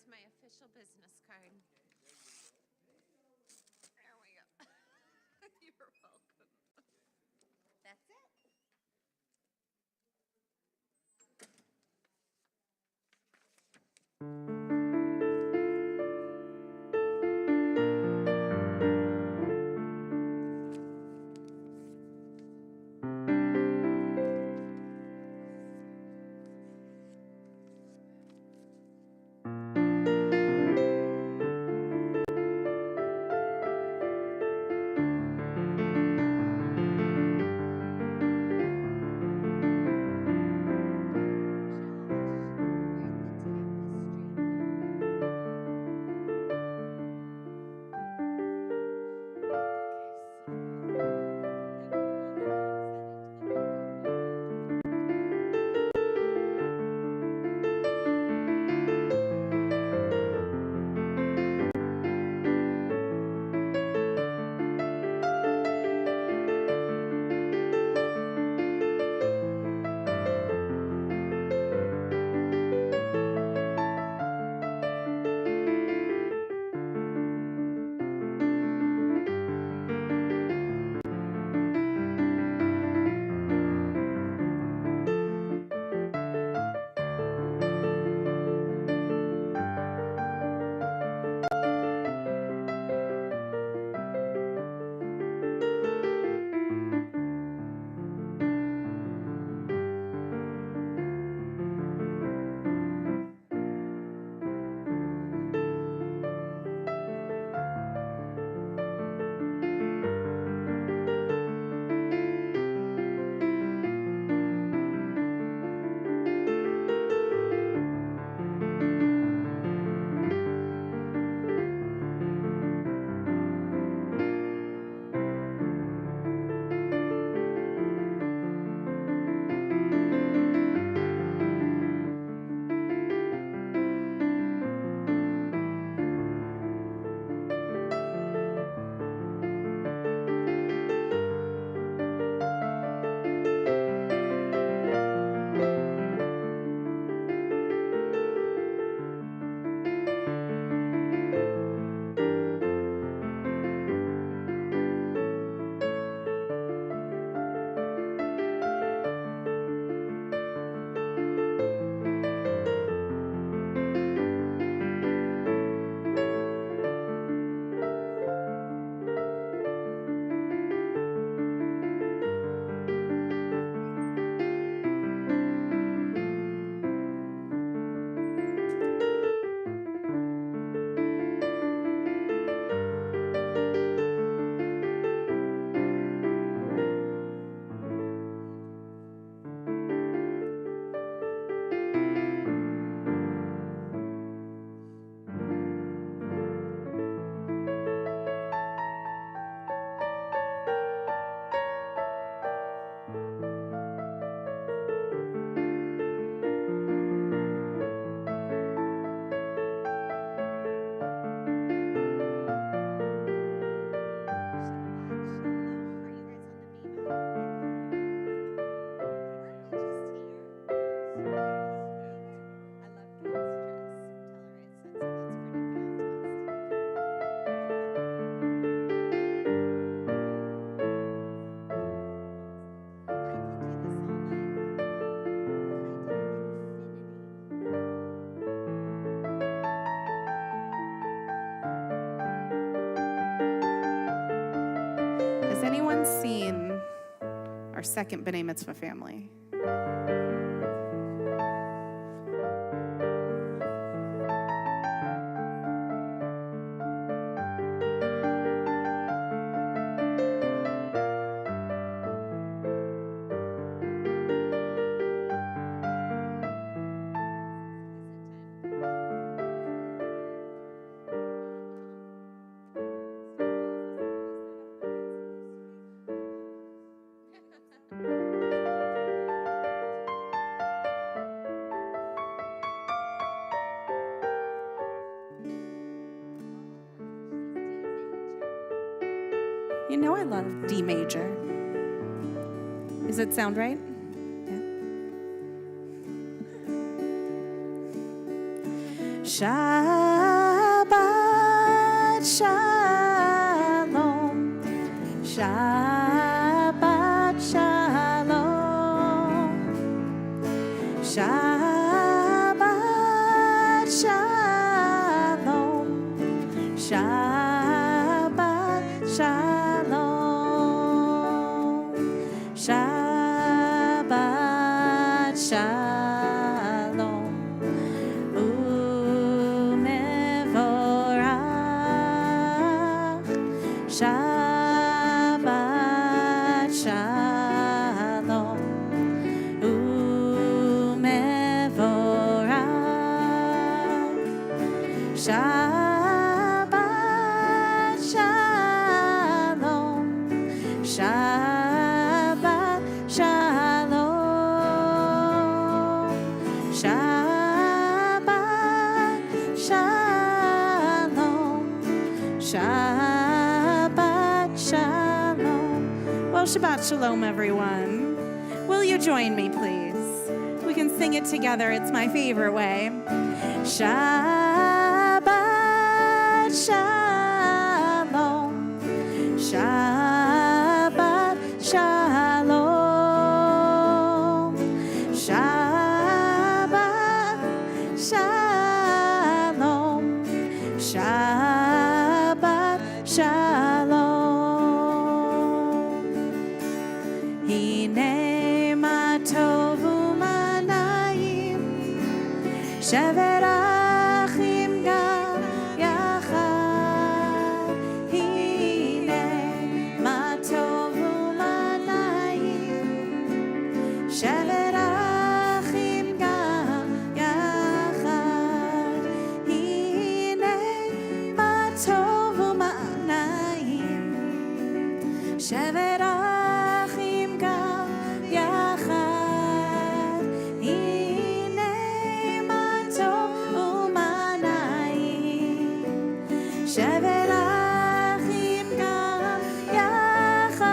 Here's my official business card. There we go. You're welcome. That's it. Has anyone seen our second B'nai Mitzvah family? You know I love D major. Does it sound right? Yeah. Shabbat shalom. Shabbat shalom. Shabbat shalom. Shabbat shalom. Shabbat shalom. Umevorach. Shabbat shalom. Umevorach. Shabbat shalom. Shabbat shalom. Shabbat shalom. Shabbat shalom. Well, Shabbat shalom, everyone. Will you join me, please? We can sing it together. It's my favorite way. Shabbat shalom. Shabbat shalom. Shabbat shalom. Shabbat shalom. Hine ma tov u'ma na'im. Shevet achim gam yachad. Hine ma tov u'ma na'im. Shevet achim gam yachad. Hine ma tov u'ma na'im. Shevet achim gam yachad. Hine ma tov u'ma na'im. Shevet achim gam yachad.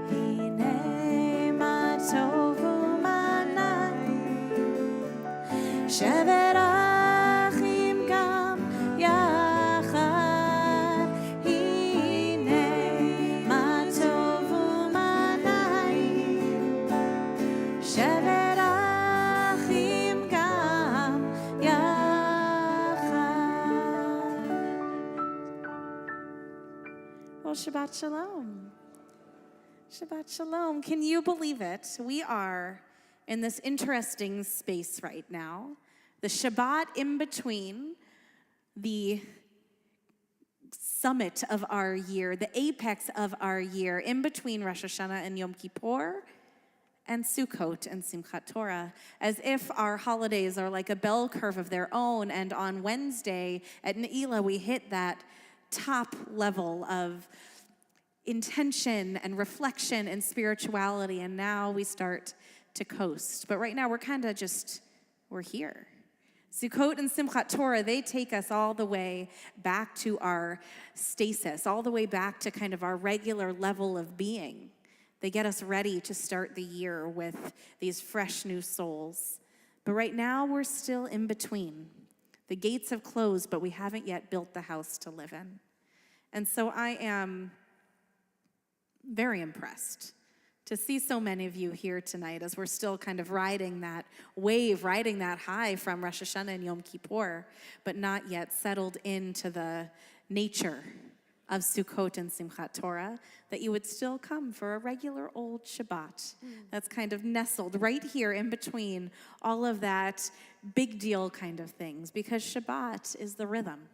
Hine ma tov u'ma na'im. Shevet achim gam yachad. Hine ma tov u'ma na'im. Shevet achim gam yachad. Well, Shabbat shalom. Shabbat shalom. Can you believe it? We are in this interesting space right now. The Shabbat in between the summit of our year, the apex of our year, in between Rosh Hashanah and Yom Kippur, and Sukkot and Simchat Torah, as if our holidays are like a bell curve of their own. And on Wednesday at Ne'ilah, we hit that top level of intention and reflection and spirituality, and now we start to coast. But right now we're kind of just, we're here. Sukkot and Simchat Torah, they take us all the way back to our stasis, all the way back to kind of our regular level of being. They get us ready to start the year with these fresh new souls. But right now we're still in between. The gates have closed, but we haven't yet built the house to live in. And so I am very impressed to see so many of you here tonight as we're still kind of riding that wave, riding that high from Rosh Hashanah and Yom Kippur, but not yet settled into the nature of Sukkot and Simchat Torah, that you would still come for a regular old Shabbat that's kind of nestled right here in between all of that big deal kind of things, because Shabbat is the rhythm.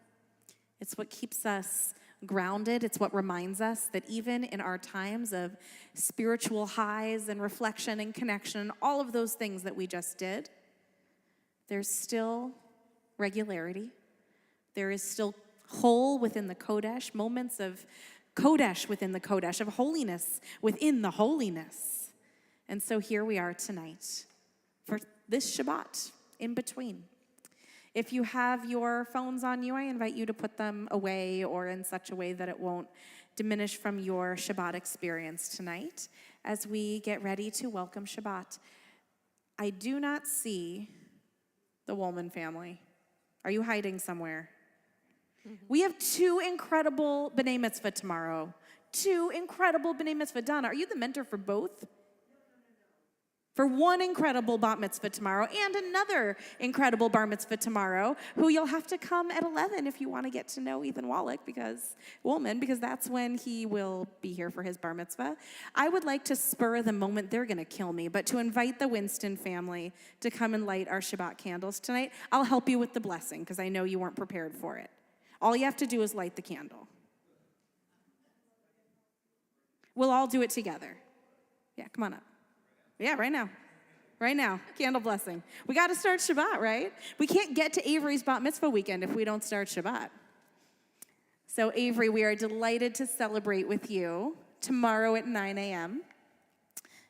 It's what keeps us grounded. It's what reminds us that even in our times of spiritual highs and reflection and connection and all of those things that we just did, there's still regularity. There is still whole within the Kodesh, moments of Kodesh within the Kodesh, of holiness within the holiness. And so here we are tonight for this Shabbat in between. If you have your phones on you, I invite you to put them away or in such a way that it won't diminish from your Shabbat experience tonight as we get ready to welcome Shabbat. I do not see the Woolman family. Are you hiding somewhere? We have 2 incredible B'nai Mitzvah tomorrow. 2 incredible B'nai Mitzvah. Donna, are you the mentor for both? For 1 incredible Bat Mitzvah tomorrow and another incredible Bar Mitzvah tomorrow, who you'll have to come at 11 if you want to get to know Ethan Woolman, because that's when he will be here for his Bar Mitzvah. I would like to spur the moment, they're going to kill me, but to invite the Winston family to come and light our Shabbat candles tonight. I'll help you with the blessing because I know you weren't prepared for it. All you have to do is light the candle. We'll all do it together. Yeah, come on up. Yeah, right now. Right now. Candle blessing. We got to start Shabbat, right? We can't get to Avery's Bat Mitzvah weekend if we don't start Shabbat. So, Avery, we are delighted to celebrate with you tomorrow at 9 a.m.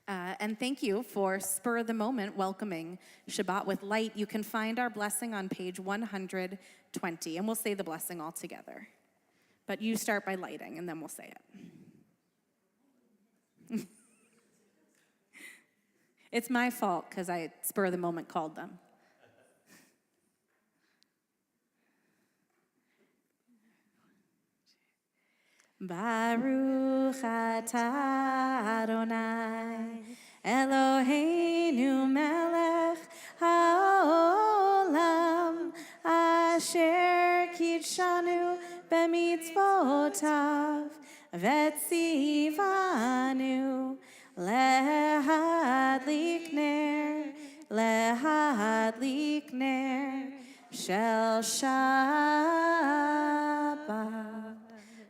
And thank you for spur of the moment welcoming Shabbat with light. You can find our blessing on page 120, and we'll say the blessing all together. But you start by lighting, and then we'll say it. It's my fault because I spur of the moment called them. Baruch atah Adonai Eloheinu melech haolam asher kitshanu b'mitzvotav v'tzivanu Lehadlik ner shel Shabbat.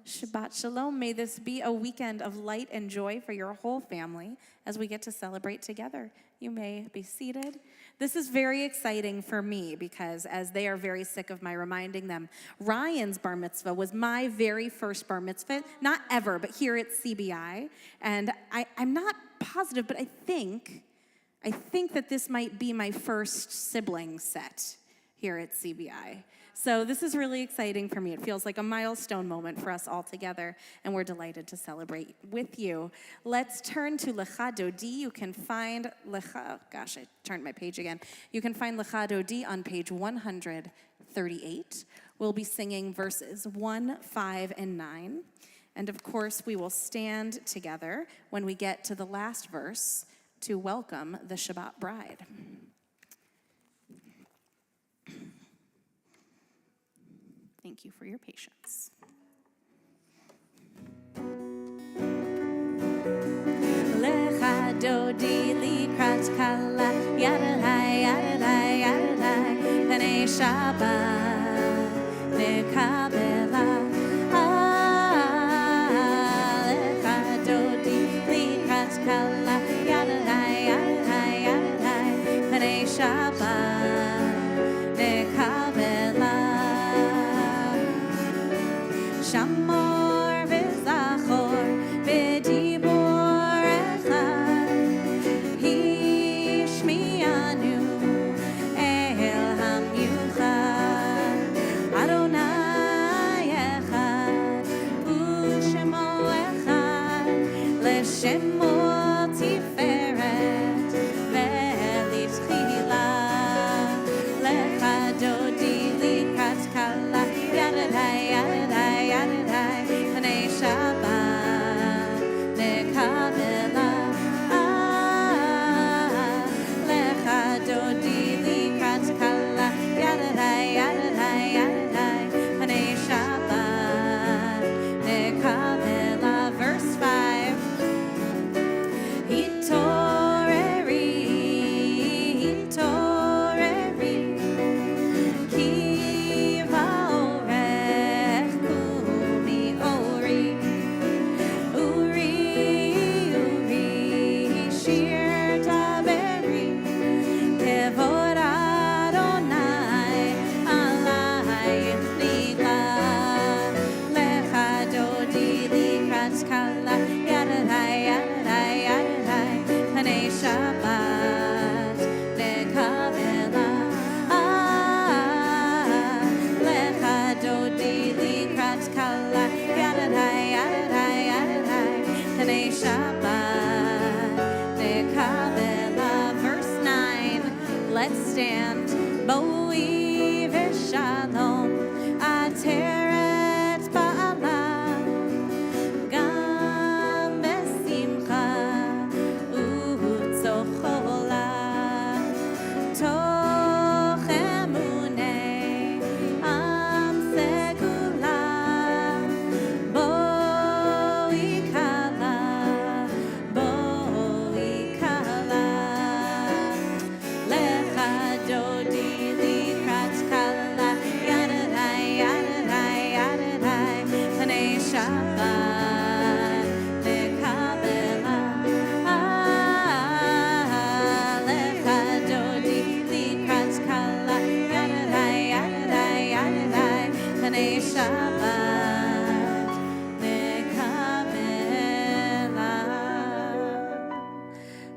Shabbat Shalom. May this be a weekend of light and joy for your whole family as we get to celebrate together. You may be seated. This is very exciting for me because as they are very sick of my reminding them, Ryan's bar mitzvah was my very first bar mitzvah, not ever, but here at CBI. And I'm not positive, but I think that this might be my first sibling set here at CBI. So this is really exciting for me. It feels like a milestone moment for us all together, and we're delighted to celebrate with you. Let's turn to Lecha Dodi. You can find Lecha, gosh, I turned my page again. You can find Lecha Dodi on page 138. We'll be singing verses 1, 5, and 9. And of course, we will stand together when we get to the last verse to welcome the Shabbat bride. Thank you for your patience. Lecha Dodi likrat kala yadadai yadadai yadadai Panei Shabbat nekabela Lecha Dodi likrat kala yadadai yadadai yadadai Panei Shabbat nekabela Shamor v'zachor v'dibor echad Hishmianu el hamyuchad Adonai echad u'shemo echad l'shemo tiferet ve'litchilah Lecha Dodi likrat kala yadadai yadadai yadadai Panei Shabbat nekabela Lecha Dodi likrat kala yadadai yadadai yadadai Panei Shabbat nekabela. Verse 5 Hitoreri Hitoreri Ki va'orech kumi ori Uri Uri shir taberi Kevod Adonai alayich nigla Lecha Dodi likrat kala yadadai yadadai yadadai Panei Shabbat nekabela Lecha Dodi likrat kala yadadai yadadai yadadai Panei Shabbat nekabela. Verse 9 let's stand. Boi v'shalom, ateret ba'ala, gam besimcha u'tzochola, toch emunei am segula, boi kala, lecha dodi likrat kala, yadadai, yadadai, yadadai, panei Shabbat lekabela. Lecha dodi likrat kala, yadadai, yadadai, yadadai, panei Shabbat lekabela.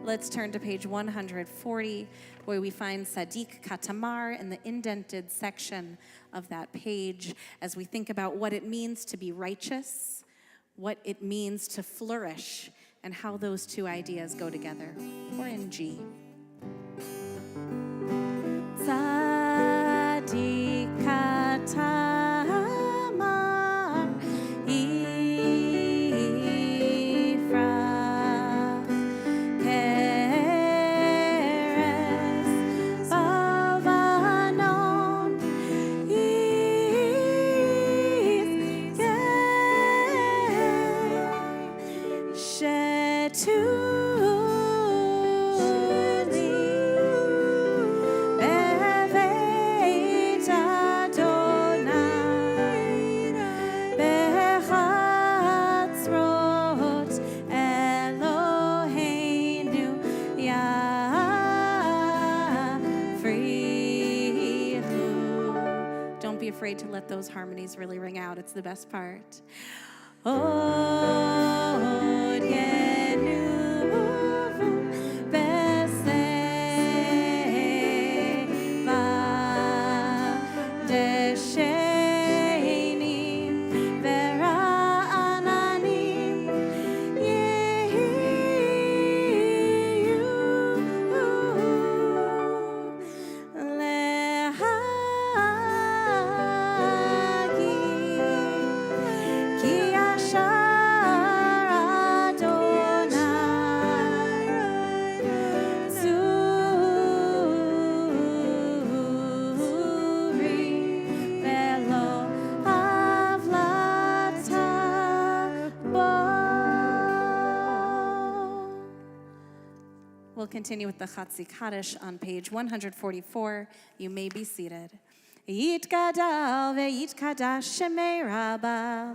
Let's turn to page 140, where we find Sadiq Katamar in the indented section of that page as we think about what it means to be righteous, what it means to flourish, and how those two ideas go together. We're in G. Sadiq Katamar, Ifra, Keres, Bavanon, Yizgeh, Shetuli, Beveit Adonai, Bechatzrot Eloheinu Yafrichu. Don't be afraid to let those harmonies really ring out. It's the best part. Od yenuvu beseva desheni vera'anani yehiyu lehagi ki ashar Adonai zuri velo avlata bo. We'll continue with the Chatzi Kaddish on page 144. You may be seated. Yitgadal ve'yitkadash shemei Rabba,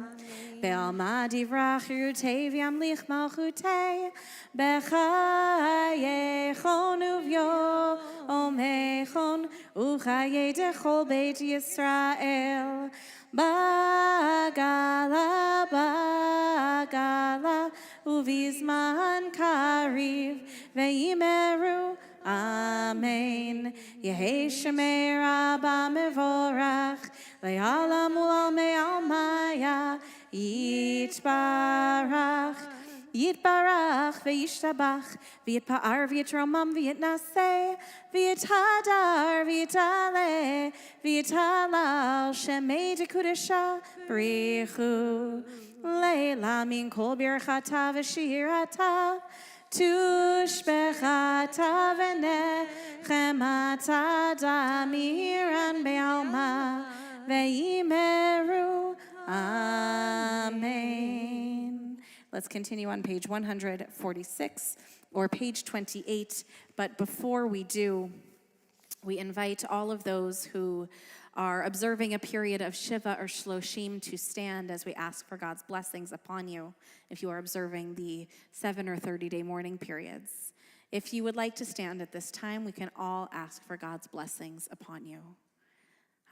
be'alma divrach yirutei v'yamlich malchutei, b'chayechon uv'yomechon, u'chayei dechol beit Yisrael, bagala, bagala, uvizman kariv, ve'imeru, Amen. Yehei Shemei Rabba Mevorach, Le'alam U'al Me'almaya, Yitbarach, Yitbarach, Ve'yishtabach, V'yitpa'ar, V'yitromam, V'yitnaseh, V'yithadar, V'yitale, V'yitalal, Shemei Kedoshah, Brichu, Le'la min kol birchata v'shirata, Tushbechata v'nechemata damiran be'alma ve'imeru. Amen. Let's continue on page 146 or page 28. But before we do, we invite all of those who are observing a period of Shiva or Shloshim to stand as we ask for God's blessings upon you if you are observing the 7 or 30-day mourning periods. If you would like to stand at this time, we can all ask for God's blessings upon you.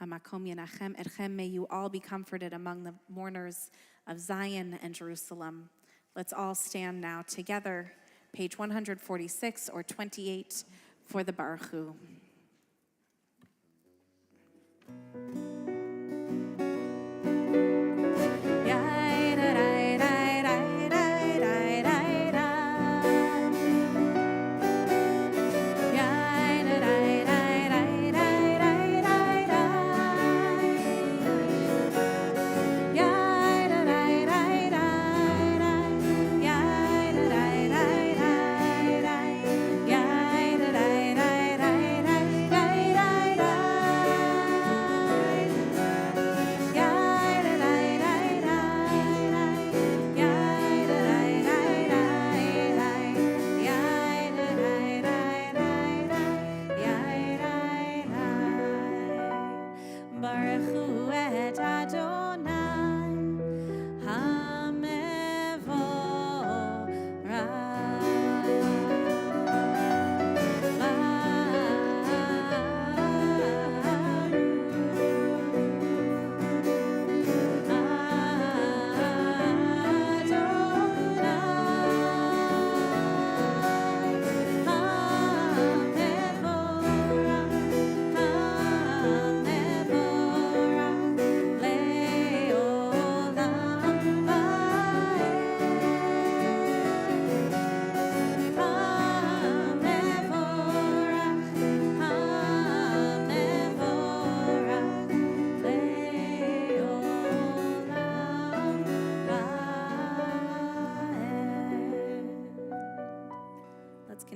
Hamakom yenachem etchem, may you all be comforted among the mourners of Zion and Jerusalem. Let's all stand now together, page 146 or 28 for the Baruch Hu.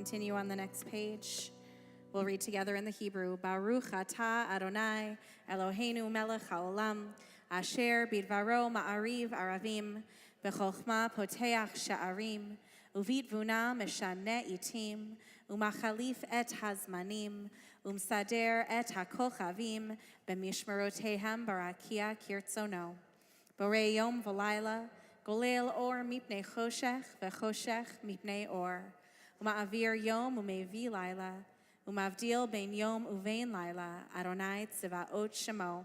continue on the next page. We'll read together in the Hebrew. Baruch atah Adonai Eloheinu melech haolam asher bidvaro ma'ariv aravim b'chochma poteach sha'arim uvitvuna meshane itim umachalif et hazmanim umsader et hakochavim b'mishmerotehem barakia kirtzono borei yom v'layla golel or mipnei choshech v'choshech mipnei or uma'avir yom umevi layla umavdil ben yom uvein laila Adonai tzivaot shemo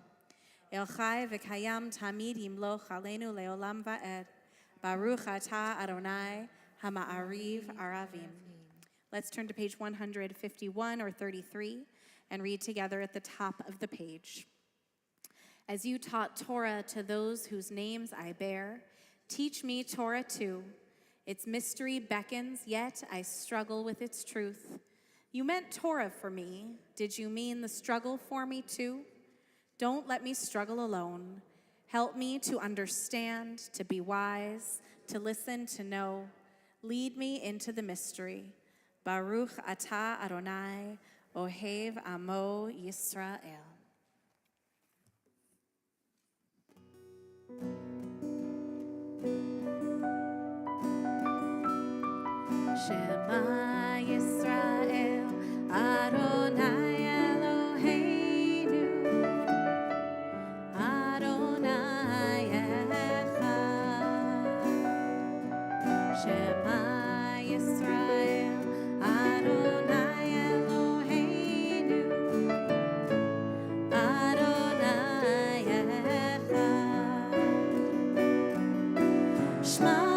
el chai v'kayam tamid yimloch aleinu leolam va'ed Baruch atah Adonai hama'ariv aravim. Let's turn to page 151 or 33 and read together at the top of the page. As you taught Torah to those whose names I bear, teach me Torah too. Its mystery beckons, yet I struggle with its truth. You meant Torah for me. Did you mean the struggle for me too? Don't let me struggle alone. Help me to understand, to be wise, to listen, to know. Lead me into the mystery. Baruch atah Adonai, Ohev Amo Yisrael. Shema Yisrael, Adonai Eloheinu, Adonai Echad. Shema Yisrael, Adonai Eloheinu, Adonai Echad. Shema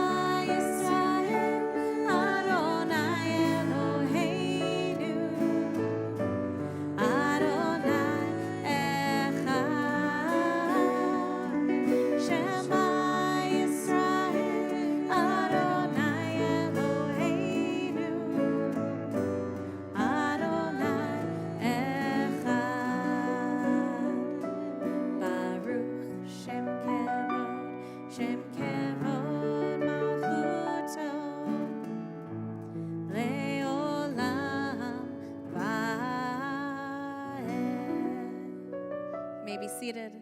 Seated.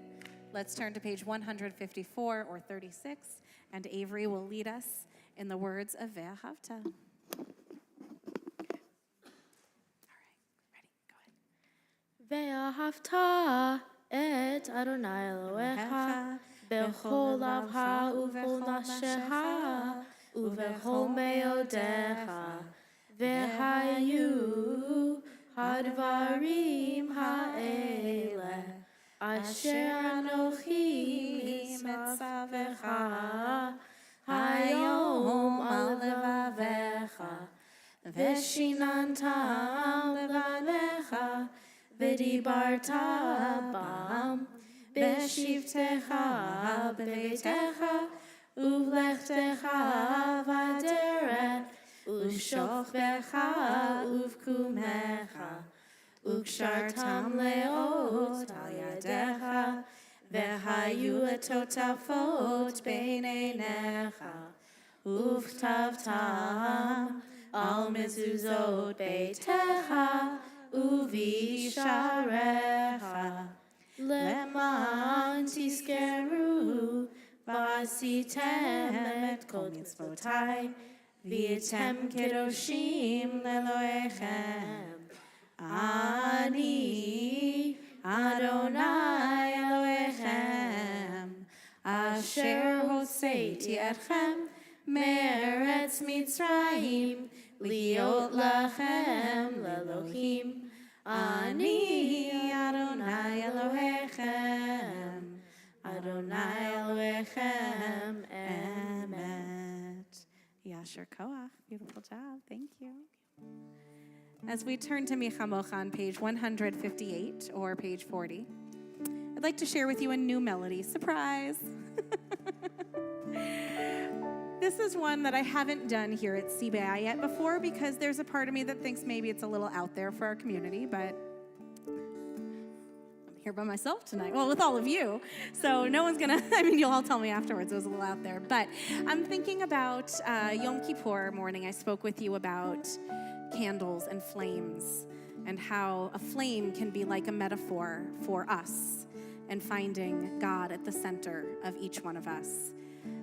Let's turn to page 154 or 36, and Avery will lead us in the words of Ve'ahavta. All right, ready, go ahead. Ve'ahavta et Adonai Elohecha b'chol lavha uv'chol nafshecha uv'chol meodecha ve'hayu hadvarim ha'eleh Asher Anochi Metzavecha Hayom al levavecha Veshinantam levanecha V'dibarta bam Beshivtecha beveitecha Uvlechtecha vaderet Ushofbecha uvkumecha Ukshartam leot al yadecha, vehayu etotafot beineinecha, uftavtam al mezuzot beitecha, uvisharecha, leman tiskeru, vasitem et kol mitzvotai, v'yitem kedoshim leloechem. Ani Adonai Elohechem Asher hosseiti etchem me'eretz Mitzrayim liot lachem lelohim Ani Adonai Elohechem Adonai Elohechem Emet. Yasher Koach. Beautiful job. Thank you. As we turn to Michamocha on page 158 or page 40, I'd like to share with you a new melody. Surprise! This is one that I haven't done here at CBI yet before because there's a part of me that thinks maybe it's a little out there for our community, but I'm here by myself tonight. Well, with all of you. So no one's gonna, you'll all tell me afterwards it was a little out there. But I'm thinking about Yom Kippur morning. I spoke with you about candles and flames, and how a flame can be like a metaphor for us and finding God at the center of each one of us.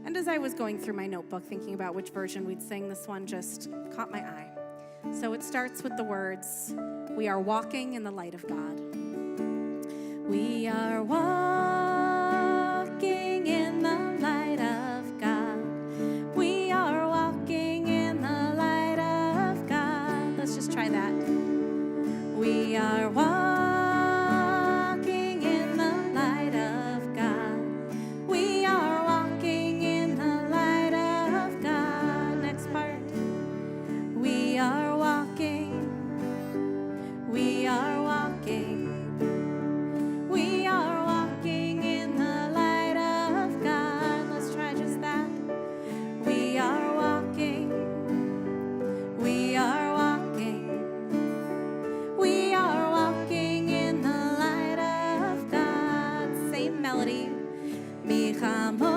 And as I was going through my notebook thinking about which version we'd sing, this one just caught my eye. So it starts with the words, "We are walking in the light of God." We are walking in the light of God. We are walking in the light of God. Let's just try that. We are walking in the light of God. We are walking in the light of God. Next part. We are walking. We are walking. We are walking in the light of God. Let's try just that. We are walking. We are walking. We are walking in the light of God. Same melody. Mi chamocha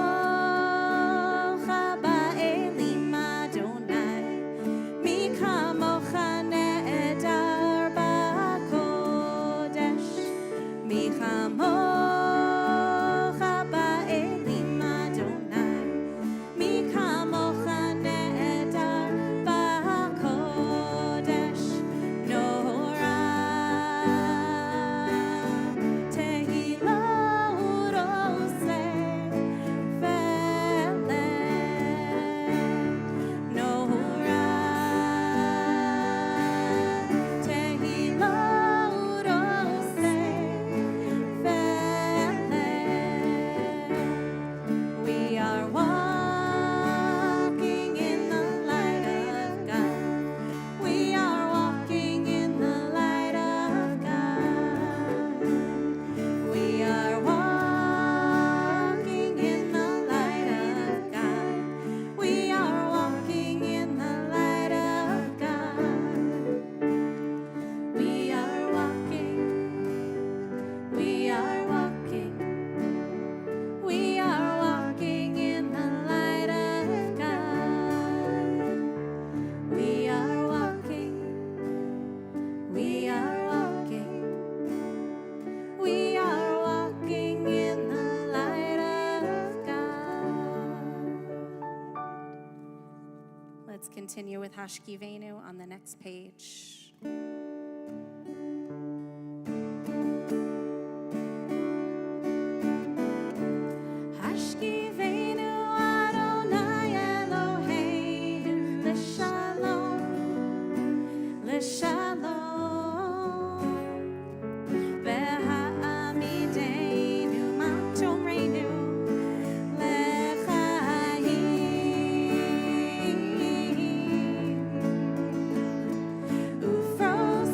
ba'elim Adonai. Mi chamocha ne'edar ba'kodesh. Mi chamocha ba'elim Adonai. Mi chamocha ne'edar ba'kodesh. Nora Kehilah Kedoshah Vele. Nora Kehilah Kedoshah Vele. We are walking in the light of God. We are walking in the light of God. We are walking in the light of God. We are walking in the light of God. We are walking. We are walking. We are walking in the light of God. We are walking. We are walking. We are walking in the light of God. Let's continue with Hashkivenu on the next page. Hashkivenu Adonai Eloheinu l'shalom, l'shalom. Ve'ha'amideinu ma'tomreinu l'chaim. Ufros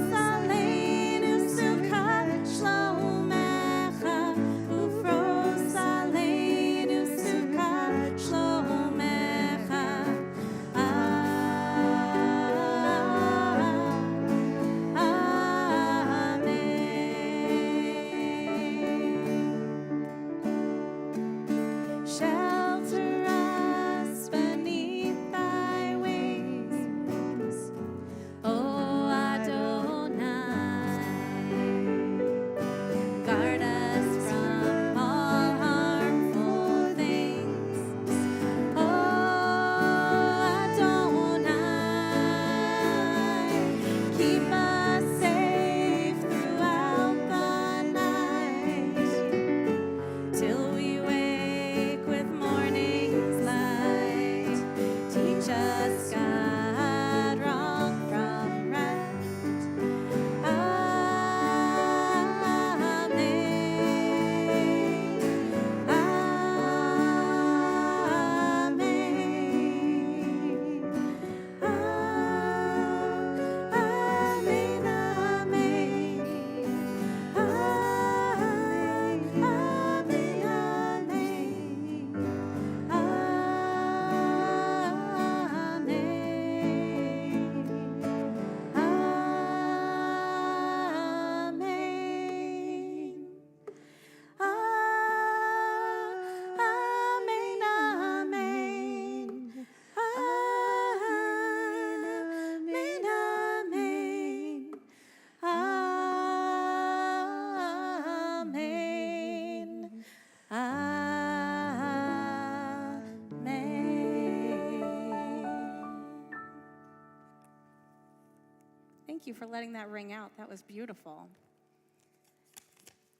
you for letting that ring out. That was beautiful.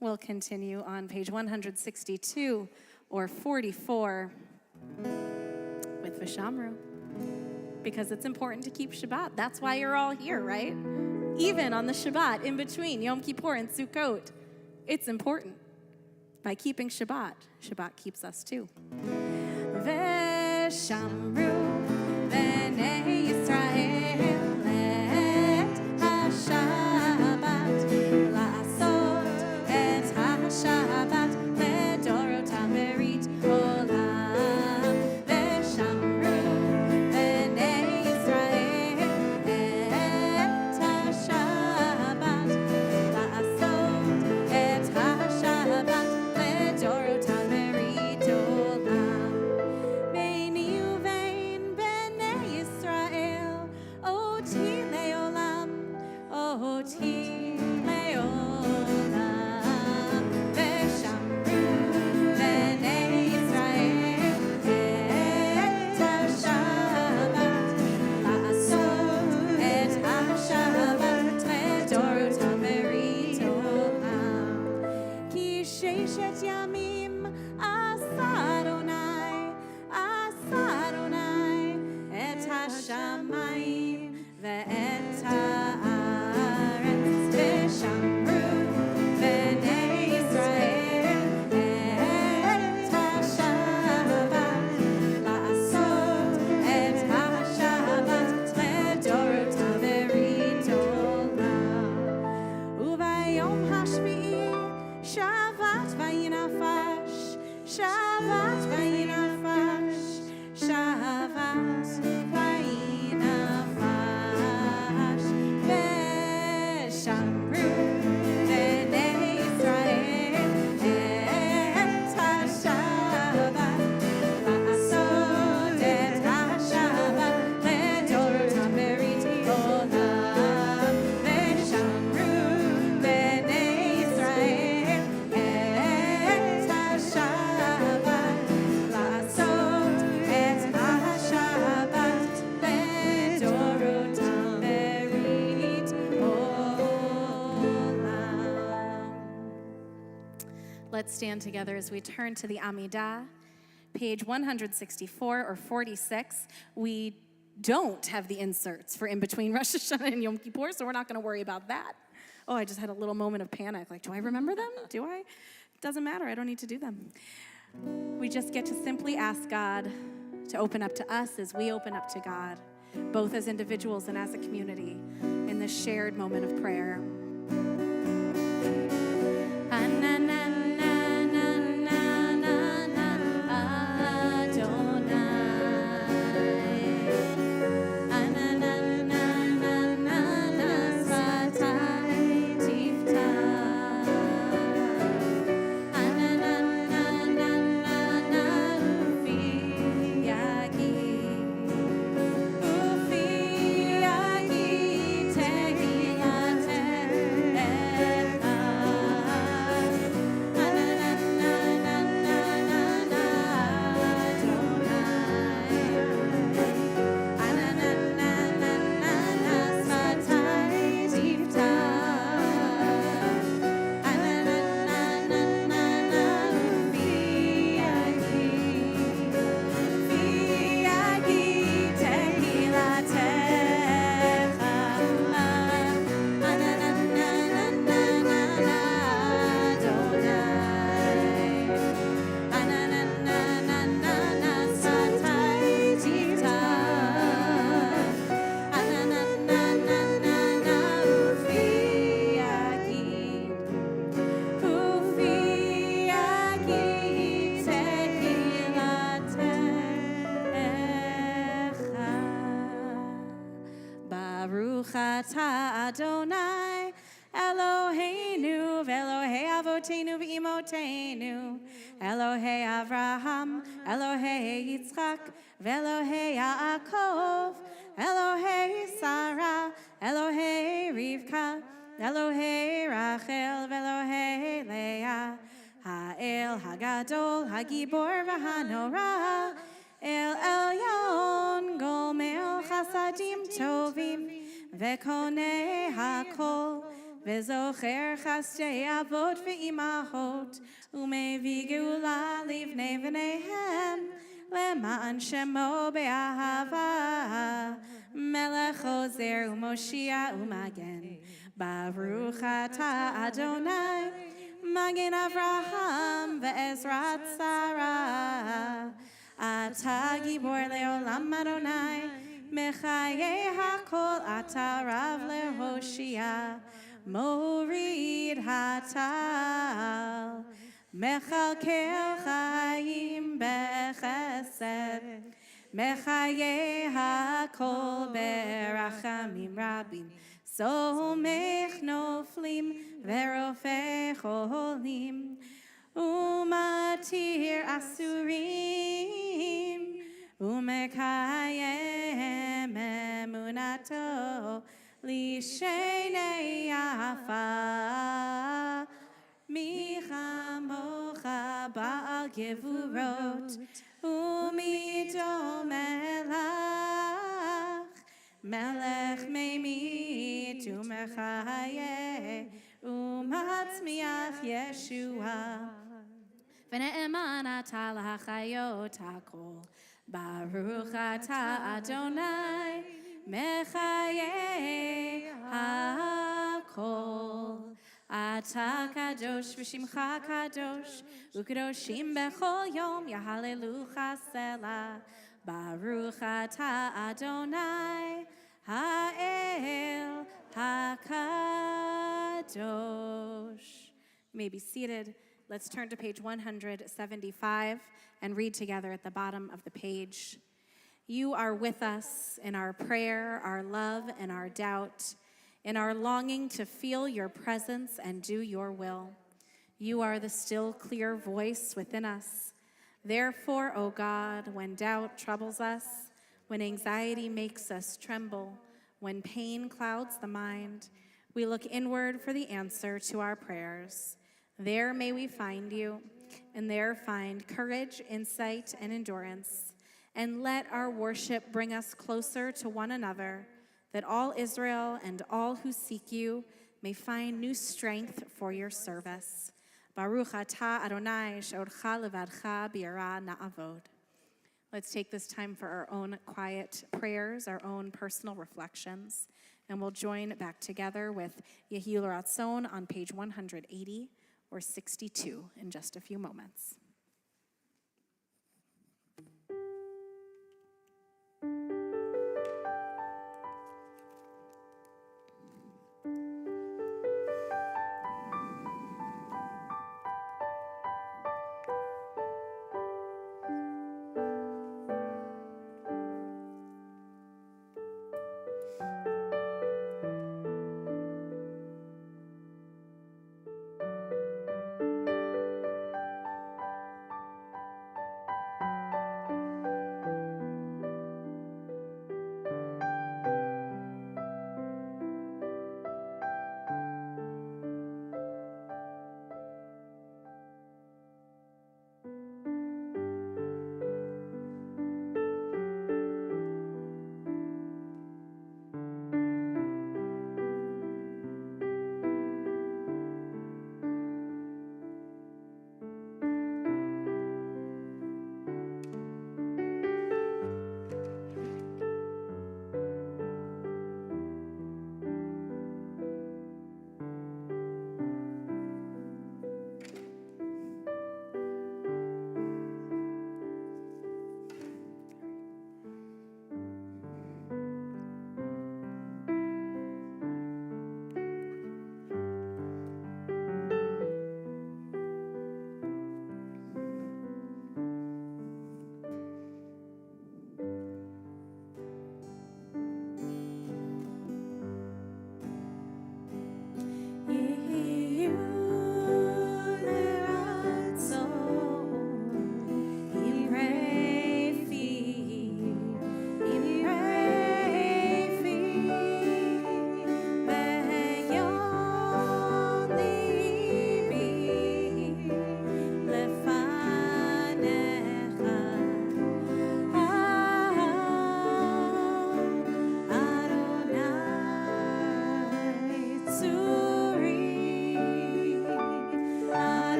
We'll continue on page 162 or 44 with Vishamru, because it's important to keep Shabbat. That's why you're all here, right? Even on the Shabbat, in between Yom Kippur and Sukkot, it's important. By keeping Shabbat, Shabbat keeps us too. Veshamru b'nei Yisrael et ha-Shabbat la'asot et ha-Shabbat ledorotam berit olam. Veshamru b'nei Yisrael et ha-Shabbat la'asot et ha-Shabbat ledorotam berit olam. Beini uvein b'nei Yisrael oti leolam, oti leolam. Veshamru b'nei Yisrael et ha-Shabbat la'asot et ha-Shabbat ledorotam berit olam. Ki sheshet yamim asa Adonai et hashamayim ve'et haaretz. Veshamru b'nei Yisrael et ha-Shabbat la'asot et ha-Shabbat ledorotam berit olam. Ubayom hashvi'i Shabbat vayinafash, Shabbat vayinafash, Shabbat vayinafash. Veshamru b'nei Yisrael et ha-Shabbat la'asot et ha-Shabbat ledorotam berit olam. Veshamru b'nei Yisrael et ha-Shabbat la'asot et ha-Shabbat ledorotam berit olam. Let's stand together as we turn to the Amidah, page 164 or 46. We don't have the inserts for in between Rosh Hashanah and Yom Kippur, so we're not going to worry about that. Oh, I just had a little moment of panic. Like, do I remember them? Do I? Doesn't matter. I don't need to do them. We just get to simply ask God to open up to us as we open up to God, both as individuals and as a community, in this shared moment of prayer. Atah Adonai Eloheinu v'Elohei Avotenu v'Imotenu Elohei Avraham Elohei Yitzchak v'Elohei Yaakov Elohei Sarah Elohei Rivka Elohei Rachel v'Elohei Leah Ha'el Hagadol Hagibor v'Hanorah El Elyon Gomel Chasadim Tovim וקונה הכל, וזוכר חסדי אבות ואימהות, ומביא גאולה לבני בניהם, למען שמו באהבה, מלך עוזר ומושיע ומגן. ברוך אתה אדוני, מגן אברהם ועזרת שרה. אתה גיבור לעולם אדוני, מחיי הכל אתה רב להושיע. מוריד הטל, מכלכל חיים בחסד, מחיי הכל ברחמים רבים. סומך נופלים ורופא חולים, ומתיר אסורים, ומקיים אמונתו לשני יפה. מי כמוך בעל גבורות, ומי דומה לך, מלך ממית ומחיה, ומצמיח ישועה. ונאמן אתה להחיות הכל, ברוך אתה אדוני, מחיי הכל. אתה קדוש ושמך קדוש, וקדושים בכל יום יהללוך סלה. ברוך אתה אדוני, האל הקדוsh. You may be seated. Let's turn to page 175 and read together at the bottom of the page. You are with us in our prayer, our love, and our doubt, in our longing to feel your presence and do your will. You are the still, clear voice within us. Therefore, O God, when doubt troubles us, when anxiety makes us tremble, when pain clouds the mind, we look inward for the answer to our prayers. There may we find you, and there find courage, insight, and endurance. And let our worship bring us closer to one another, that all Israel and all who seek you may find new strength for your service. Baruch atah Adonai she'odcha levadcha bi'yirah na'avod. Let's take this time for our own quiet prayers, our own personal reflections, and we'll join back together with Yehilah Ratzon on page 180 or 62 in just a few moments.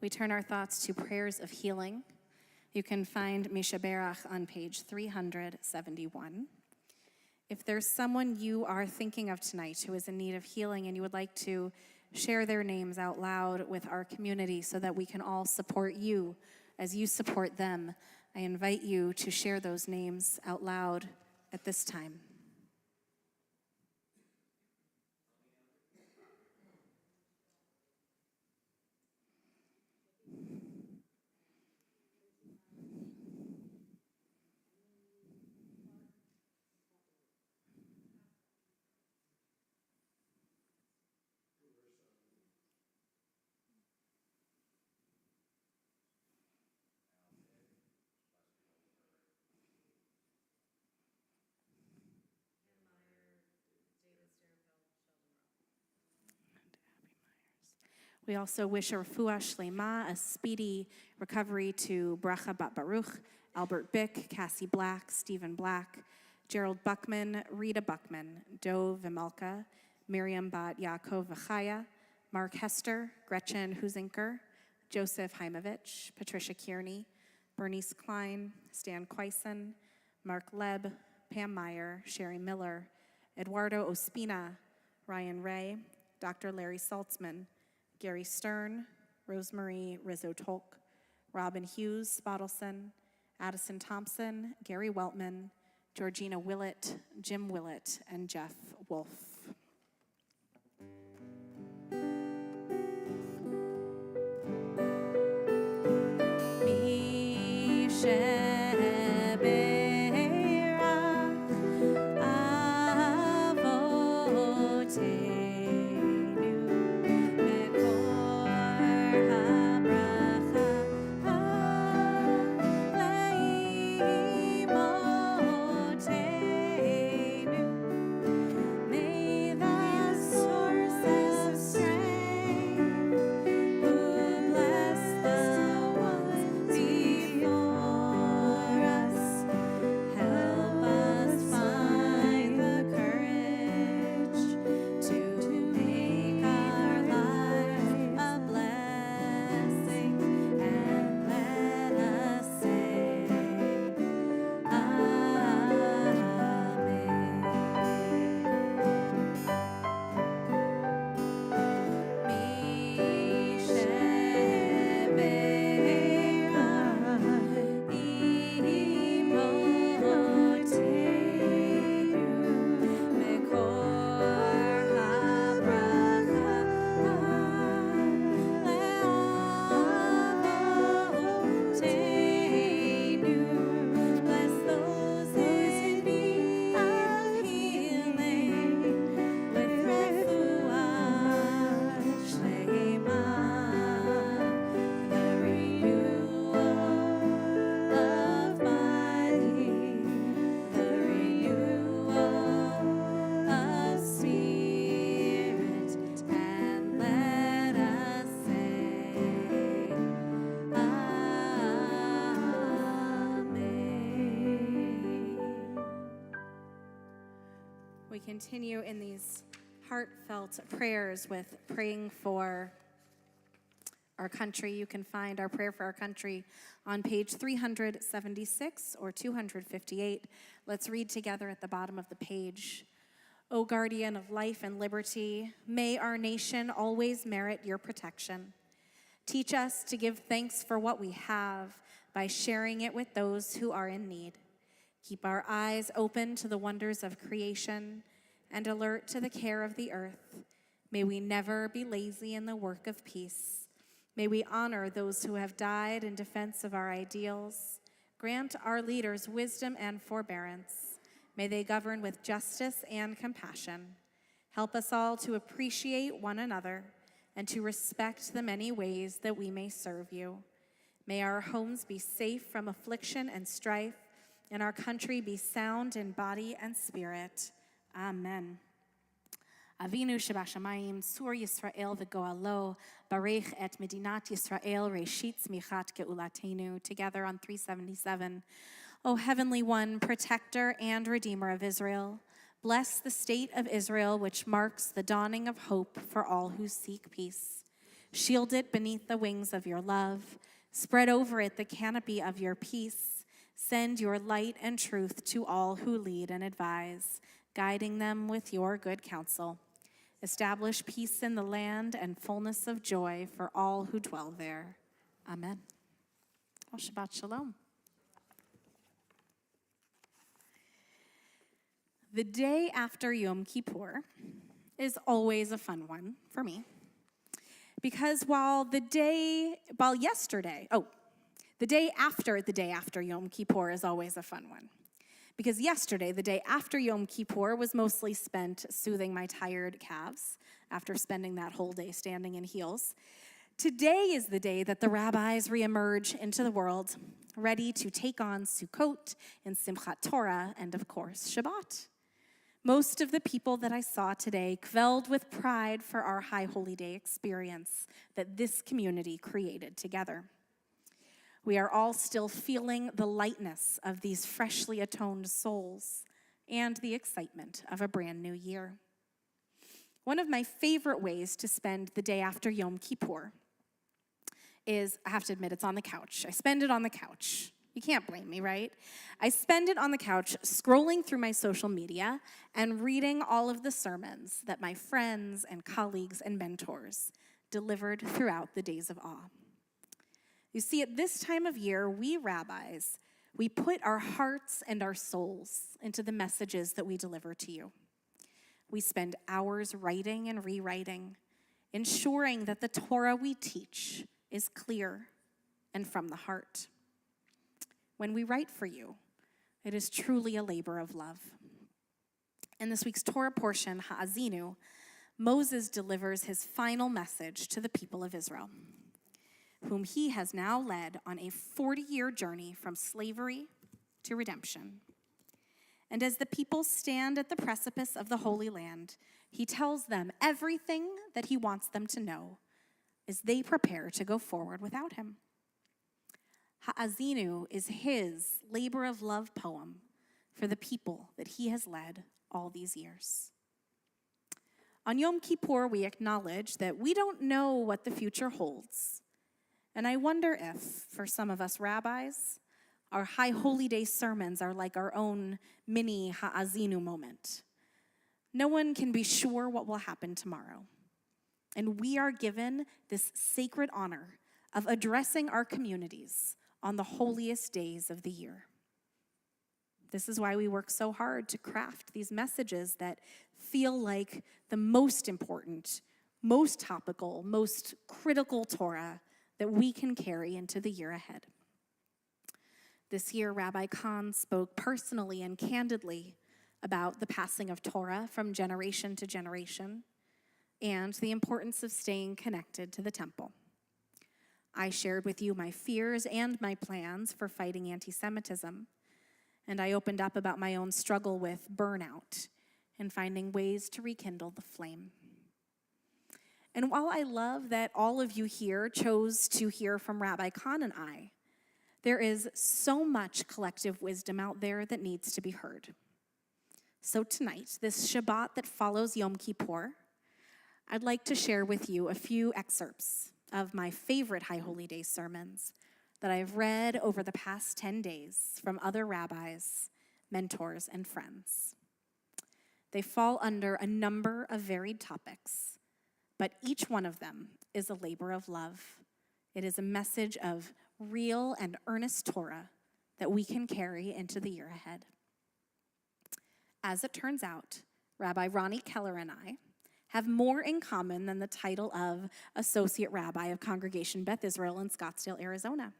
we turn our thoughts to prayers of healing. You can find Mishaberach on page 371. If there's someone you are thinking of tonight who is in need of healing and you would like to share their names out loud with our community so that we can all support you as you support them, I invite you to share those names out loud at this time. We also wish a refuah shlema, a speedy recovery to Bracha Bat Baruch, Albert Bick, Cassie Black, Stephen Black, Gerald Buckman, Rita Buckman, Dove Vimalka, Miriam Bat Yaakov Vachaya, Mark Hester, Gretchen Huzinker, Joseph Heimovich, Patricia Kearney, Bernice Klein, Stan Quison, Mark Leb, Pam Meyer, Sherry Miller, Eduardo Ospina, Ryan Ray, Dr. Larry Saltzman, Gary Stern, Rosemarie Rizzo-Tolk, Robin Hughes Bottleson, Addison Thompson, Gary Weltman, Georgina Willett, Jim Willett, and Jeff Wolf. We continue in these heartfelt prayers with praying for our country. You can find our prayer for our country on page 376 or 258. Let's read together at the bottom of the page. O guardian of life and liberty, may our nation always merit your protection. Teach us to give thanks for what we have by sharing it with those who are in need. Keep our eyes open to the wonders of creation and alert to the care of the earth. May we never be lazy in the work of peace. May we honor those who have died in defense of our ideals. Grant our leaders wisdom and forbearance. May they govern with justice and compassion. Help us all to appreciate one another and to respect the many ways that we may serve you. May our homes be safe from affliction and strife, and our country be sound in body and spirit. Amen. Avinu Shabashamayim, Sur Yisrael v'Goalo, Barech et Medinat Yisrael, Reshit Smichat Geulatenu, together on 377. O Heavenly One, Protector and Redeemer of Israel, bless the state of Israel, which marks the dawning of hope for all who seek peace. Shield it beneath the wings of your love. Spread over it the canopy of your peace. Send your light and truth to all who lead and advise, guiding them with your good counsel. Establish peace in the land and fullness of joy for all who dwell there. Amen. Well, Shabbat Shalom. The day after Yom Kippur is always a fun one for me. Because the day after Yom Kippur is always a fun one. Because yesterday, the day after Yom Kippur, was mostly spent soothing my tired calves after spending that whole day standing in heels. Today is the day that the rabbis reemerge into the world, ready to take on Sukkot and Simchat Torah and, of course, Shabbat. Most of the people that I saw today quelled with pride for our High Holy Day experience that this community created together. We are all still feeling the lightness of these freshly atoned souls and the excitement of a brand new year. One of my favorite ways to spend the day after Yom Kippur is, I have to admit, it's on the couch. I spend it on the couch. You can't blame me, right? I spend it on the couch scrolling through my social media and reading all of the sermons that my friends and colleagues and mentors delivered throughout the days of awe. You see, at this time of year, we rabbis, we put our hearts and our souls into the messages that we deliver to you. We spend hours writing and rewriting, ensuring that the Torah we teach is clear and from the heart. When we write for you, it is truly a labor of love. In this week's Torah portion, Ha'azinu, Moses delivers his final message to the people of Israel, whom he has now led on a 40-year journey from slavery to redemption. And as the people stand at the precipice of the Holy Land, he tells them everything that he wants them to know as they prepare to go forward without him. Ha'azinu is his labor of love poem for the people that he has led all these years. On Yom Kippur, we acknowledge that we don't know what the future holds. And I wonder if, for some of us rabbis, our High Holy Day sermons are like our own mini Ha'azinu moment. No one can be sure what will happen tomorrow. And we are given this sacred honor of addressing our communities on the holiest days of the year. This is why we work so hard to craft these messages that feel like the most important, most topical, most critical Torah that we can carry into the year ahead. This year, Rabbi Kahn spoke personally and candidly about the passing of Torah from generation to generation and the importance of staying connected to the temple. I shared with you my fears and my plans for fighting anti-Semitism, and I opened up about my own struggle with burnout and finding ways to rekindle the flame. And while I love that all of you here chose to hear from Rabbi Kahn and I, there is so much collective wisdom out there that needs to be heard. So tonight, this Shabbat that follows Yom Kippur, I'd like to share with you a few excerpts of my favorite High Holy Day sermons that I've read over the past 10 days from other rabbis, mentors, and friends. They fall under a number of varied topics, but each one of them is a labor of love. It is a message of real and earnest Torah that we can carry into the year ahead. As it turns out, Rabbi Ronnie Keller and I have more in common than the title of Associate Rabbi of Congregation Beth Israel in Scottsdale, Arizona.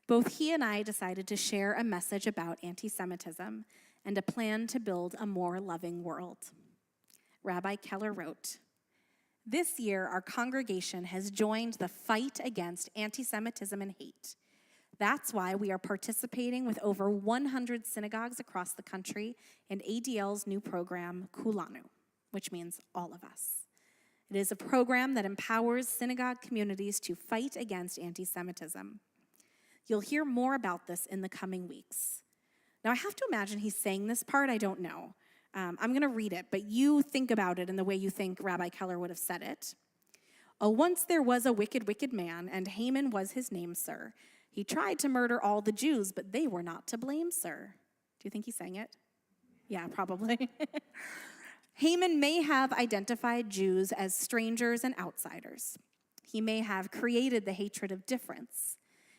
Both he and I decided to share a message about anti-Semitism and a plan to build a more loving world. Rabbi Keller wrote, "This year, our congregation has joined the fight against anti-Semitism and hate. That's why we are participating with over 100 synagogues across the country in ADL's new program, Kulanu, which means all of us. It is a program that empowers synagogue communities to fight against anti-Semitism. You'll hear more about this in the coming weeks." Now, I have to imagine he's saying this part. I don't know. I'm going to read it, but you think about it in the way you think Rabbi Keller would have said it. Oh, once there was a wicked, wicked man, and Haman was his name, sir. He tried to murder all the Jews, but they were not to blame, sir. Do you think he sang it? Yeah, probably. Haman may have identified Jews as strangers and outsiders. He may have created the hatred of difference.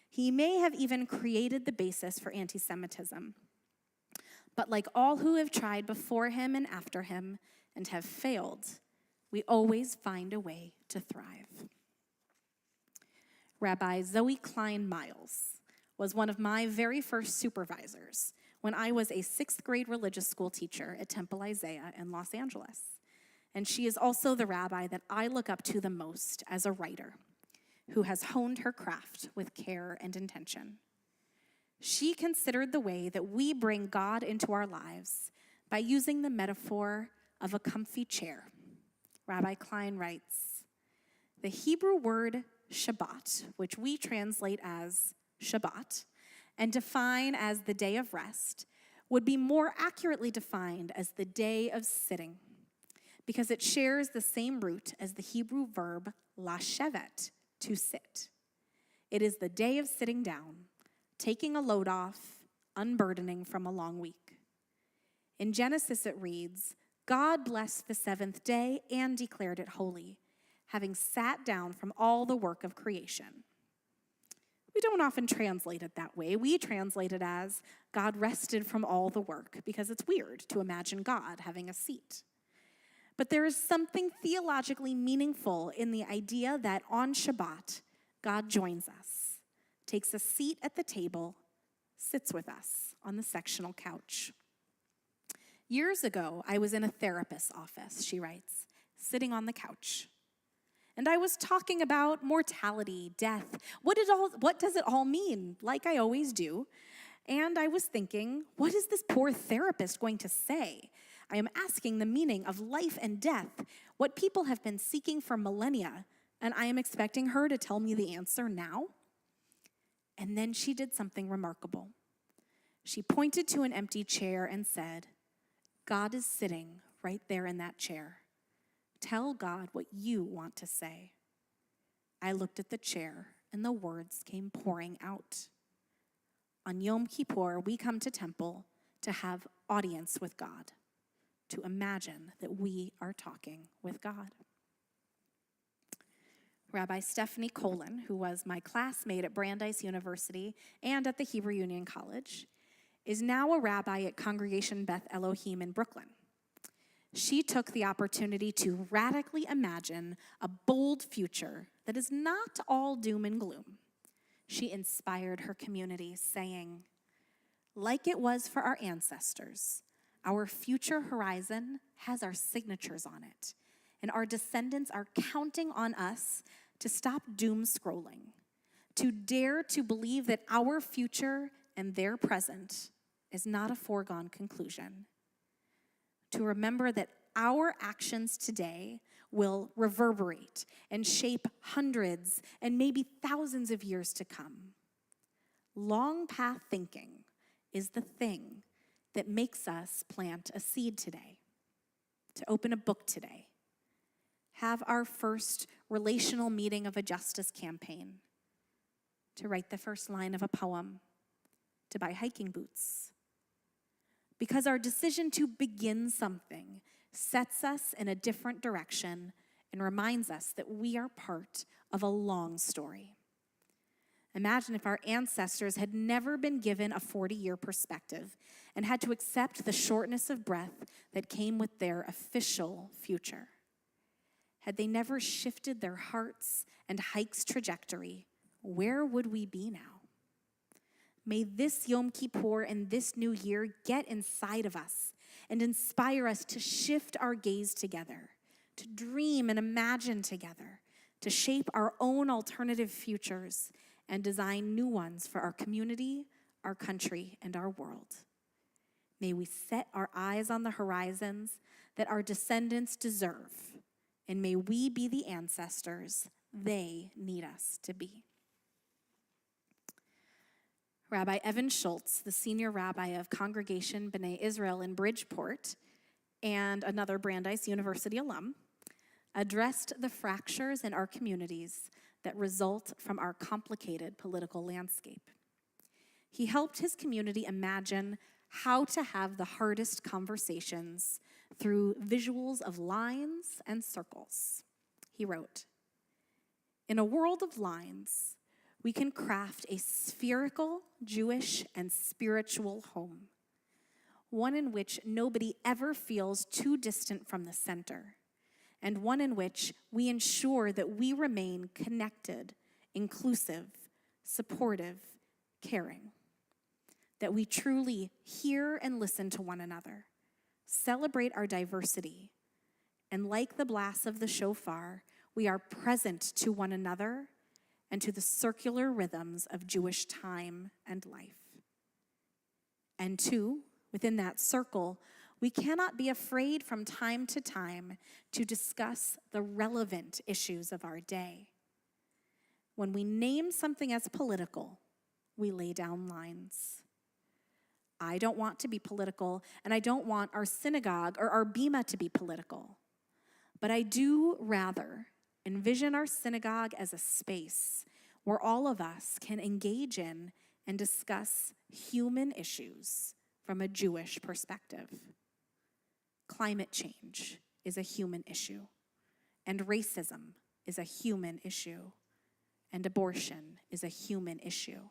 He may have even created the basis for anti-Semitism. But like all who have tried before him and after him and have failed, we always find a way to thrive. Rabbi Zoe Klein Miles was one of my very first supervisors when I was a 6th grade religious school teacher at Temple Isaiah in Los Angeles. And she is also the rabbi that I look up to the most as a writer who has honed her craft with care and intention. She considered the way that we bring God into our lives by using the metaphor of a comfy chair. Rabbi Klein writes, the Hebrew word Shabbat, which we translate as Shabbat, and define as the day of rest, would be more accurately defined as the day of sitting, because it shares the same root as the Hebrew verb lashevet, to sit. It is the day of sitting down, taking a load off, unburdening from a long week. In Genesis it reads, God blessed the 7th day and declared it holy, having sat down from all the work of creation. We don't often translate it that way. We translate it as God rested from all the work because it's weird to imagine God having a seat. But there is something theologically meaningful in the idea that on Shabbat, God joins us, takes a seat at the table, sits with us on the sectional couch. Years ago, I was in a therapist's office, she writes, sitting on the couch. And I was talking about mortality, death. What does it all mean? Like I always do. And I was thinking, what is this poor therapist going to say? I am asking the meaning of life and death, what people have been seeking for millennia, and I am expecting her to tell me the answer now. And then she did something remarkable. She pointed to an empty chair and said, God is sitting right there in that chair. Tell God what you want to say. I looked at the chair, and the words came pouring out. On Yom Kippur, we come to temple to have audience with God, to imagine that we are talking with God. Rabbi Stephanie Colin, who was my classmate at Brandeis University and at the Hebrew Union College, is now a rabbi at Congregation Beth Elohim in Brooklyn. She took the opportunity to radically imagine a bold future that is not all doom and gloom. She inspired her community, saying, like it was for our ancestors, our future horizon has our signatures on it, and our descendants are counting on us to stop doom scrolling, to dare to believe that our future and their present is not a foregone conclusion, to remember that our actions today will reverberate and shape hundreds and maybe thousands of years to come. Long path thinking is the thing that makes us plant a seed today, to open a book today, have our first relational meeting of a justice campaign, to write the first line of a poem, to buy hiking boots. Because our decision to begin something sets us in a different direction and reminds us that we are part of a long story. Imagine if our ancestors had never been given a 40-year perspective and had to accept the shortness of breath that came with their official future. Had they never shifted their hearts and hike's trajectory, where would we be now? May this Yom Kippur and this new year get inside of us and inspire us to shift our gaze together, to dream and imagine together, to shape our own alternative futures and design new ones for our community, our country, and our world. May we set our eyes on the horizons that our descendants deserve, and may we be the ancestors they need us to be. Rabbi Evan Schultz, the senior rabbi of Congregation Beth Israel in Bridgeport, and another Brandeis University alum, addressed the fractures in our communities that result from our complicated political landscape. He helped his community imagine how to have the hardest conversations through visuals of lines and circles. He wrote, "In a world of lines, we can craft a spherical, Jewish, and spiritual home, one in which nobody ever feels too distant from the center, and one in which we ensure that we remain connected, inclusive, supportive, caring, that we truly hear and listen to one another, celebrate our diversity, and like the blasts of the shofar, we are present to one another and to the circular rhythms of Jewish time and life. And two, within that circle, we cannot be afraid from time to time to discuss the relevant issues of our day. When we name something as political, we lay down lines. I don't want to be political, and I don't want our synagogue or our bima to be political. But I do rather envision our synagogue as a space where all of us can engage in and discuss human issues from a Jewish perspective. Climate change is a human issue, and racism is a human issue, and abortion is a human issue.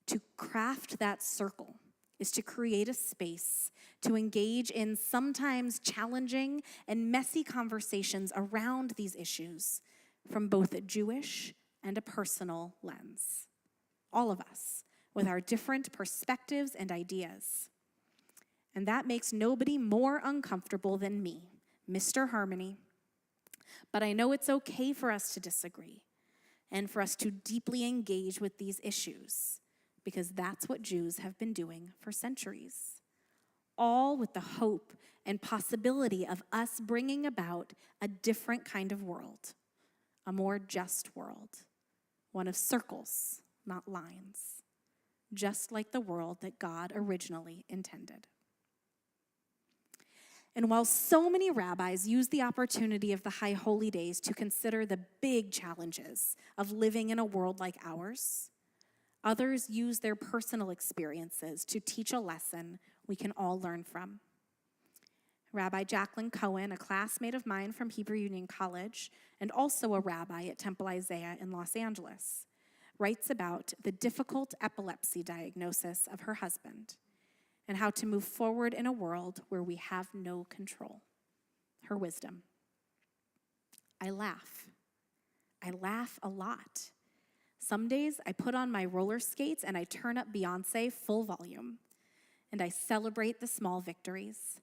To craft that circle is to create a space to engage in sometimes challenging and messy conversations around these issues from both a Jewish and a personal lens. All of us, with our different perspectives and ideas. And that makes nobody more uncomfortable than me, Mr. Harmony. But I know it's okay for us to disagree and for us to deeply engage with these issues, because that's what Jews have been doing for centuries, all with the hope and possibility of us bringing about a different kind of world, a more just world, one of circles, not lines, just like the world that God originally intended. And while so many rabbis use the opportunity of the High Holy Days to consider the big challenges of living in a world like ours, others use their personal experiences to teach a lesson we can all learn from. Rabbi Jacqueline Cohen, a classmate of mine from Hebrew Union College and also a rabbi at Temple Isaiah in Los Angeles, writes about the difficult epilepsy diagnosis of her husband and how to move forward in a world where we have no control. Her wisdom. I laugh. I laugh a lot. Some days I put on my roller skates and I turn up Beyonce full volume, and I celebrate the small victories.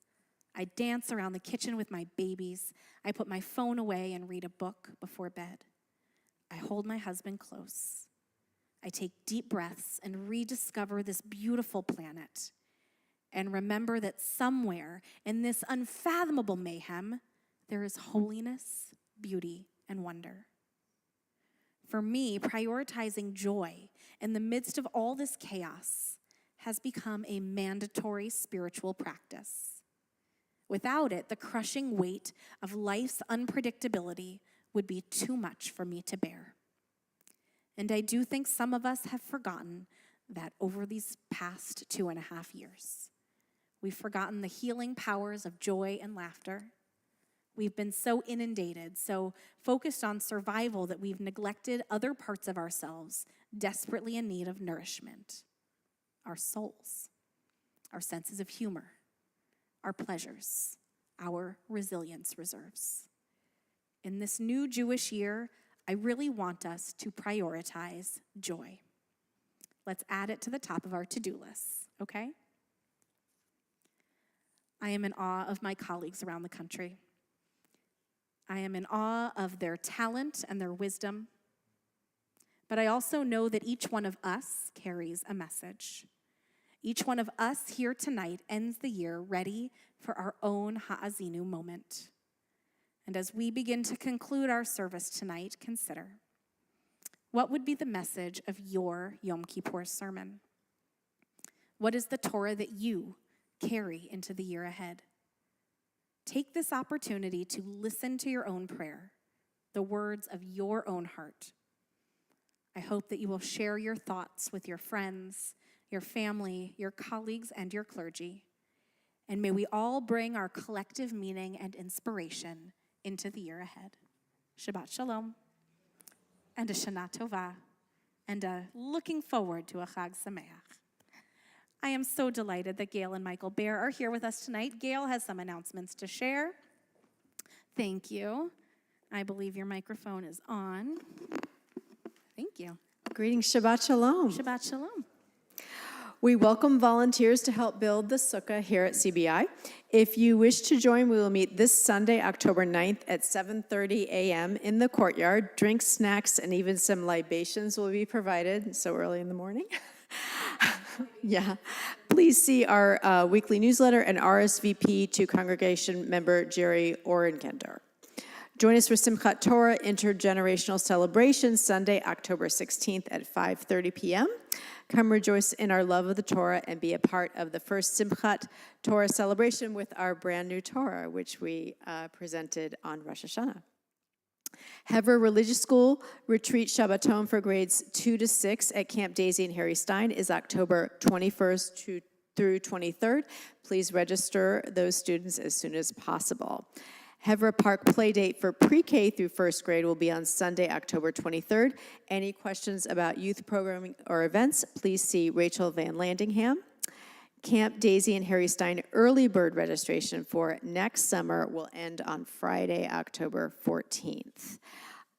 I dance around the kitchen with my babies. I put my phone away and read a book before bed. I hold my husband close. I take deep breaths and rediscover this beautiful planet and remember that somewhere in this unfathomable mayhem, there is holiness, beauty, and wonder. For me, prioritizing joy in the midst of all this chaos has become a mandatory spiritual practice. Without it, the crushing weight of life's unpredictability would be too much for me to bear. And I do think some of us have forgotten that over these past 2.5 years. We've forgotten the healing powers of joy and laughter. We've been so inundated, so focused on survival that we've neglected other parts of ourselves desperately in need of nourishment. Our souls, our senses of humor, our pleasures, our resilience reserves. In this new Jewish year, I really want us to prioritize joy. Let's add it to the top of our to-do list, okay? I am in awe of my colleagues around the country. I am in awe of their talent and their wisdom. But I also know that each one of us carries a message. Each one of us here tonight ends the year ready for our own Ha'azinu moment. And as we begin to conclude our service tonight, consider, what would be the message of your Yom Kippur sermon? What is the Torah that you carry into the year ahead? Take this opportunity to listen to your own prayer, the words of your own heart. I hope that you will share your thoughts with your friends, your family, your colleagues, and your clergy. And may we all bring our collective meaning and inspiration into the year ahead. Shabbat Shalom, and a Shana Tova, and a looking forward to a Chag Sameach. I am so delighted that Gail and Michael Bear are here with us tonight. Gail has some announcements to share. Thank you. I believe your microphone is on. Thank you. Greetings, Shabbat Shalom. Shabbat Shalom. We welcome volunteers to help build the sukkah here at CBI. If you wish to join, we will meet this Sunday, October 9th at 7:30 a.m. in the courtyard. Drinks, snacks, and even some libations will be provided so early in the morning. Yeah. Please see our weekly newsletter and RSVP to congregation member Jerry Orenkender. Join us for Simchat Torah Intergenerational Celebration, Sunday, October 16th at 5:30 p.m. Come rejoice in our love of the Torah and be a part of the first Simchat Torah celebration with our brand new Torah, which we presented on Rosh Hashanah. Hever Religious School Retreat Shabbaton for grades 2 to 6 at Camp Daisy and Harry Stein is October 21st through 23rd. Please register those students as soon as possible. Hever Park Playdate for pre-K through first grade will be on Sunday, October 23rd. Any questions about youth programming or events, please see Rachel Van Landingham. Camp Daisy and Harry Stein early bird registration for next summer will end on Friday, October 14th.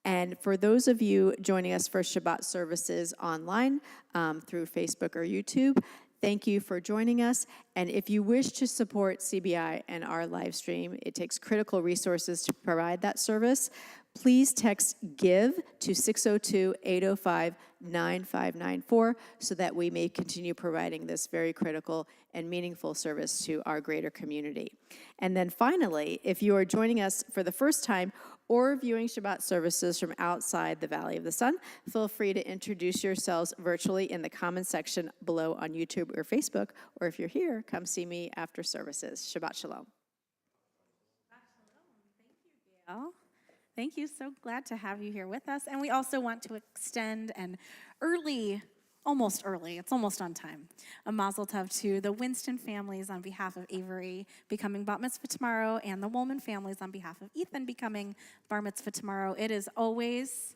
And for those of you joining us for Shabbat services online through Facebook or YouTube, thank you for joining us. And if you wish to support CBI and our live stream, it takes critical resources to provide that service. Please text GIVE to 602-805-9594 so that we may continue providing this very critical and meaningful service to our greater community. And then finally, if you are joining us for the first time or viewing Shabbat services from outside the Valley of the Sun, feel free to introduce yourselves virtually in the comment section below on YouTube or Facebook, or if you're here, come see me after services. Shabbat Shalom. Gail. Thank you. So glad to have you here with us. And we also want to extend an almost early, it's almost on time, a mazel tov to the Winston families on behalf of Avery becoming bat mitzvah tomorrow and the Woolman families on behalf of Ethan becoming bar mitzvah tomorrow. It is always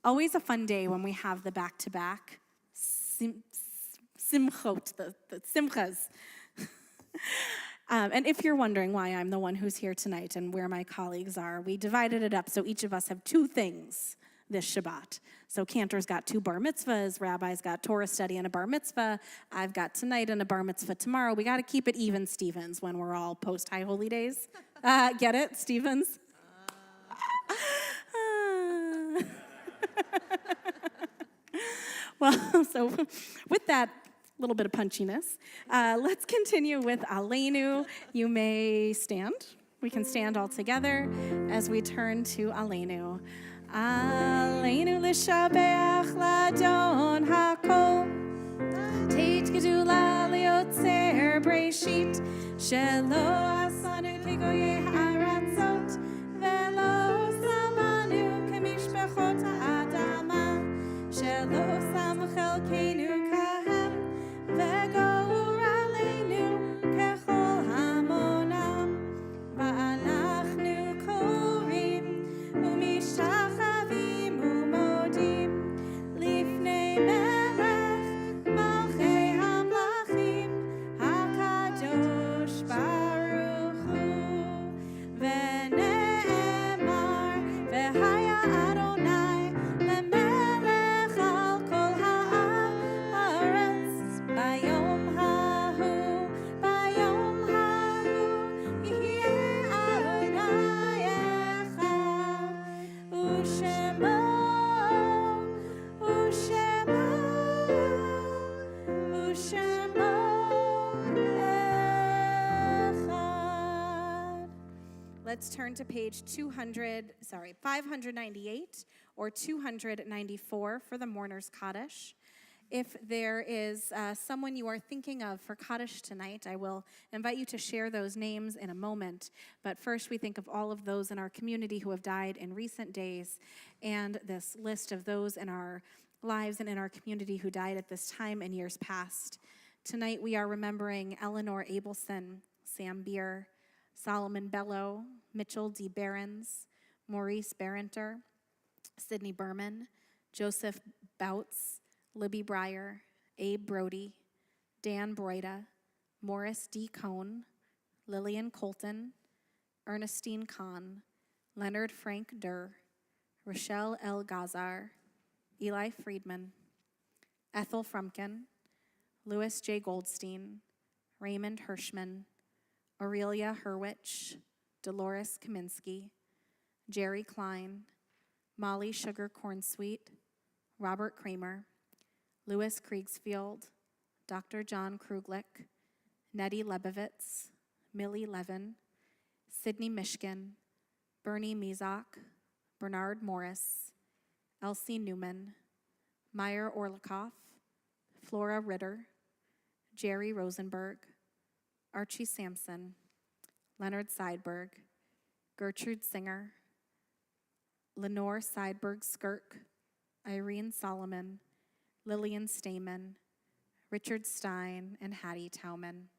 a fun day when we have the back-to-back simchot, the simchas. And if you're wondering why I'm the one who's here tonight and where my colleagues are, we divided it up so each of us have 2 things this Shabbat. So Cantor's got 2 bar mitzvahs, Rabbi's got Torah study and a bar mitzvah, I've got tonight and a bar mitzvah tomorrow. We got to keep it even, Stevens, when we're all post-High Holy Days. Get it, Stevens? Well, so with that little bit of punchiness, let's continue with Aleinu. You may stand. We can stand all together as we turn to Aleinu. Aleinu l'shabeach l'adon hakol, teit gedula liotzer breshit, shelo asanu kegoye haratzot, velo samanu kemishpachot ha'adama, shelo sam chelkeinu kahem, v'gor aleinu kechol hamonam, va'anachnu korim u'mishachavim u'modim lifnei melech malchei hamlachim hakadosh baruch hu v'ne'emar v'haya Adonai lemelech al kol ha'aretz bayom hahu yihyeh Adonai echad u'shemo echad. Let's turn to page 598 or 294 for the Mourner's Kaddish. If there is someone you are thinking of for Kaddish tonight, I will invite you to share those names in a moment. But first, we think of all of those in our community who have died in recent days, and this list of those in our lives and in our community who died at this time in years past. Tonight, we are remembering Eleanor Abelson, Sam Beer, Solomon Bellow, Mitchell D. Behrens, Maurice Barrenter, Sidney Berman, Joseph Bouts, Libby Breyer, Abe Brody, Dan Broida, Morris D. Cohn, Lillian Colton, Ernestine Kahn, Leonard Frank Durr, Rochelle L. Gazar, Eli Friedman, Ethel Frumkin, Louis J. Goldstein, Raymond Hirschman, Aurelia Hurwitch, Dolores Kaminsky, Jerry Klein, Molly Sugar Cornsweet, Robert Kramer, Louis Kriegsfield, Dr. John Kruglich, Nettie Lebovitz, Millie Levin, Sidney Mishkin, Bernie Mizak, Bernard Morris, Elsie Newman, Meyer Orlikoff, Flora Ritter, Jerry Rosenberg, Archie Sampson, Leonard Seidberg, Gertrude Singer, Lenore Seidberg-Skirk, Irene Solomon, Lillian Stamen, Richard Stein, and Hattie Tauman.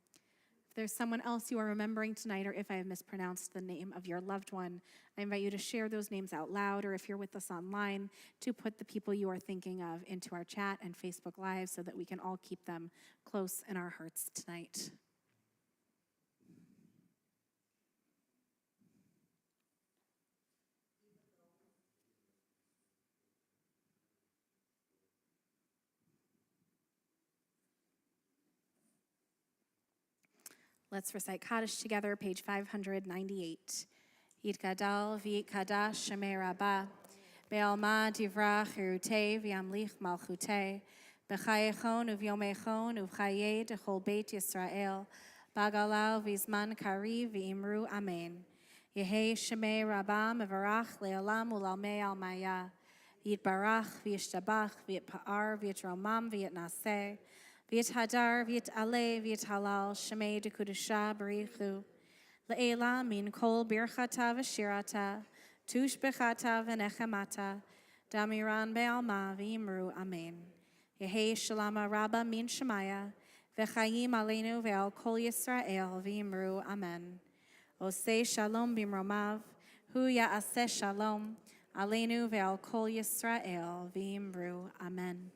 If there's someone else you are remembering tonight, or if I have mispronounced the name of your loved one, I invite you to share those names out loud, or if you're with us online, to put the people you are thinking of into our chat and Facebook Live so that we can all keep them close in our hearts tonight. Let's recite Kaddish together, page 598. Yitgadal v'yitkadash shemei rabbah, be'alma divrach hirutei v'yamlich malchutei, b'chayechon uv'yomechon uv'chayei dechol beit Yisrael, b'galal v'zman kariv v'imru amen. Yehei shemei rabbah mevarach le'olam u'lalmei almaya, v'yitbarach v'yishtabach v'yitpa'ar v'yitromam v'yitnaseh, v'yithadar v'yit'aleh v'yithalal shemei dekudusha barichu, le'ela min kol birchata v'shirata, tush bechata v'nechemata, damiran be'alma v'yimru amen. Yehei shalama rabba min shemaya, v'chayim aleinu ve'al kol Yisrael v'yimru amen. Oseh shalom bimromav, hu ya'aseh shalom, aleinu ve'al kol Yisrael v'yimru amen.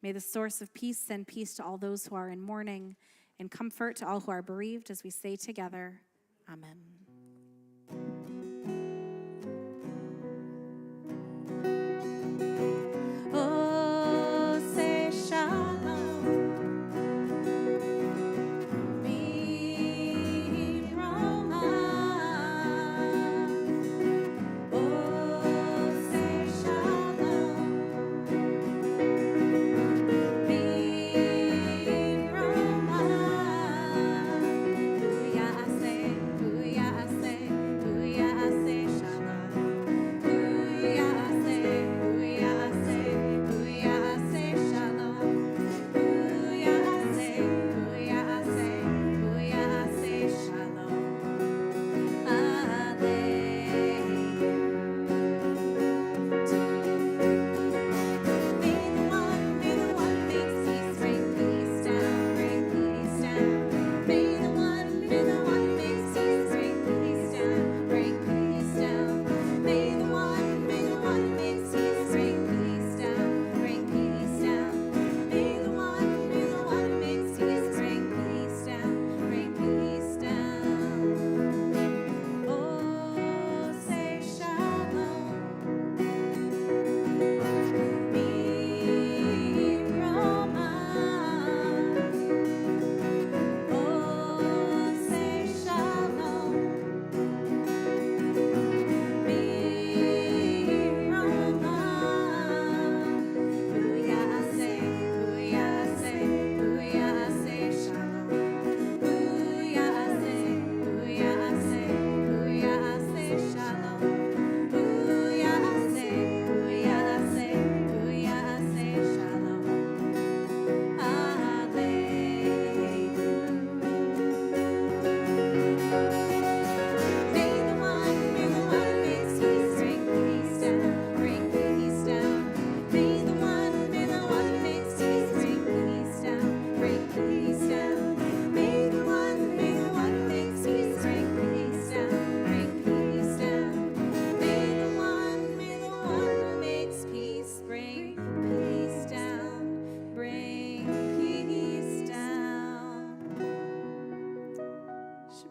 May the source of peace send peace to all those who are in mourning, and comfort to all who are bereaved, as we say together, amen. Oh, say shalom. Be Roma. Oh, say shalom. Be Roma. Hu ya'aseh, hu ya'aseh.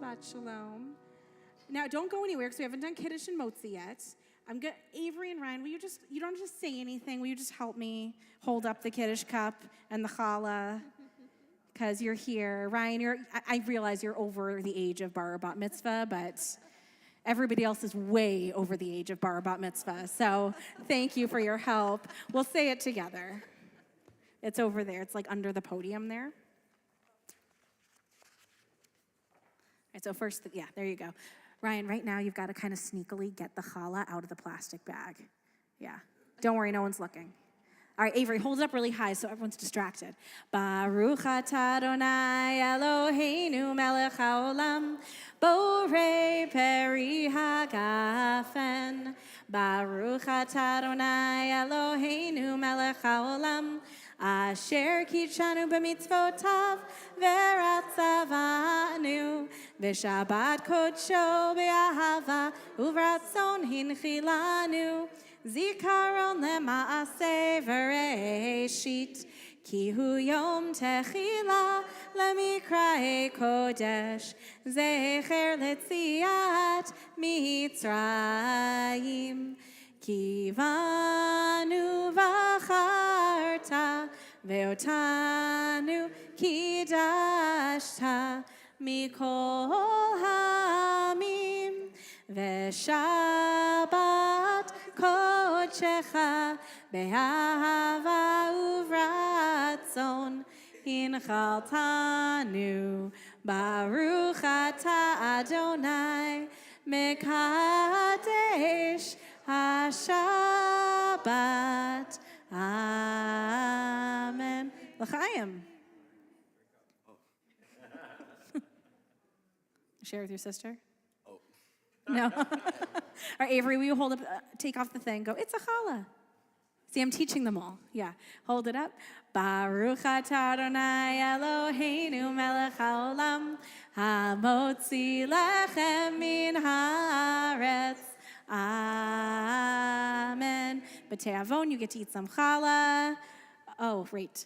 Shabbat Shalom. Now, don't go anywhere because we haven't done Kiddush and Motzi yet. Avery and Ryan, you don't just say anything. Will you just help me hold up the Kiddush cup and the challah? Because you're here. Ryan, I realize you're over the age of bar or bat mitzvah, but everybody else is way over the age of bar or bat mitzvah. So thank you for your help. We'll say it together. It's over there. It's like under the podium there. All right, so first, there you go. Ryan, right now you've got to kind of sneakily get the challah out of the plastic bag. Yeah. Don't worry, no one's looking. All right, Avery, hold it up really high so everyone's distracted. Baruch atah Adonai Eloheinu melech haolam, borei peri hagafen. Baruch atah Adonai Eloheinu melech haolam, asher kitshanu b'mitzvotav v'ratzavanu, v'shabbat kodsho be'ahava uvratzon hinchilanu. Zikaron lema'aseh v'reishit, ki hu yom techila lemikra'e kodesh, zecher letziat mitzrayim. Ki vanu v'acharta ve'otanu kidashta mikol hamim, ve'shabbat kodshecha be'ahava uvratzon hinchaltanu. Baruch atah Adonai mekadesh HaShabbat. Amen. L'chaim. Share with your sister? Oh. No. All right, Avery, will you hold up, take off the thing, go, it's a challah. See, I'm teaching them all. Yeah, hold it up. Baruch atah Adonai Eloheinu melech haolam, hamotzi lechem min haaretz. Amen. B'te'avon, you get to eat some challah. Oh, right.